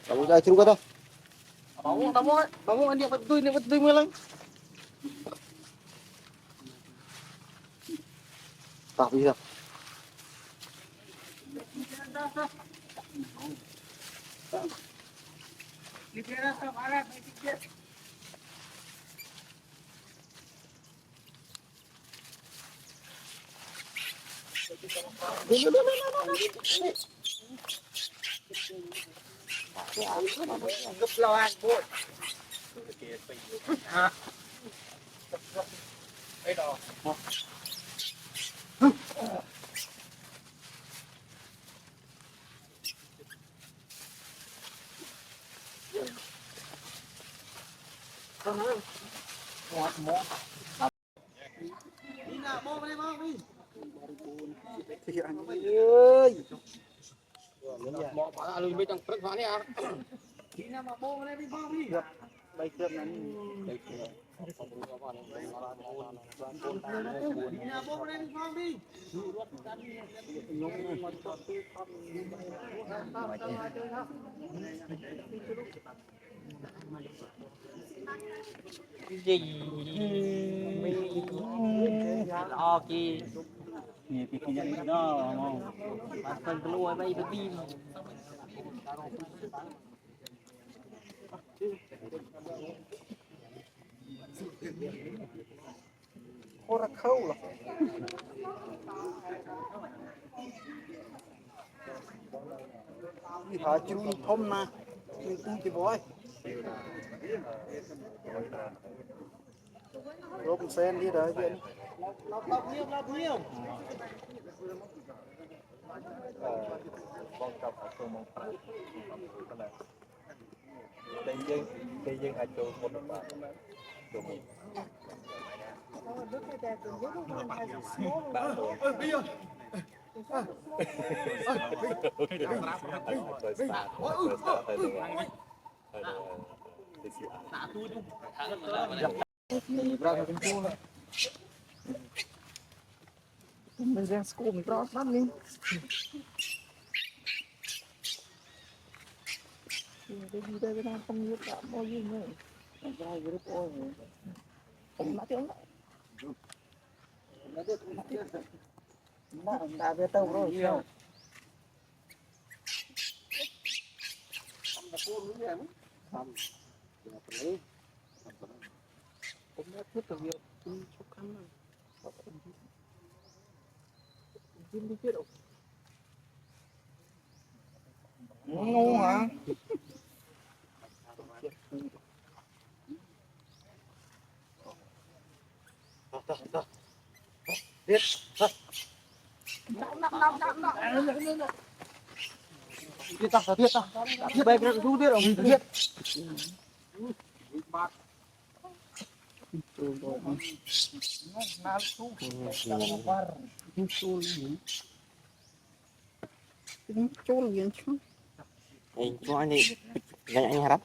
Kamu dah cuci kata. Bangun dia betul malang. Tak bisa. gì lo kia nhiều cái nhận đó mà phân lùi bay cái pin Ora khâu là. Đi thả chú thôm na. Mình tu cái bói. Rốt sen đi đấy vậy. Lọc nhiều. Con cặp ở chỗ mong phải. Đây dân ở chỗ một bạn. Chỗ mình. Mình đang school mình rõ lắm đi. Đi đây cái đang không biết cả bao nhiêu nữa. Cái cái ôi. Không nói tiếng. Đã về tàu rồi nhiều. Không đã thiết được việc chụp khăn rồi. Đi chết đâu. Ngu hả? Biết. Biết ta. Biết bay cái thu biết không? Biết. Chôn liền chứ. cho anh đi anh harap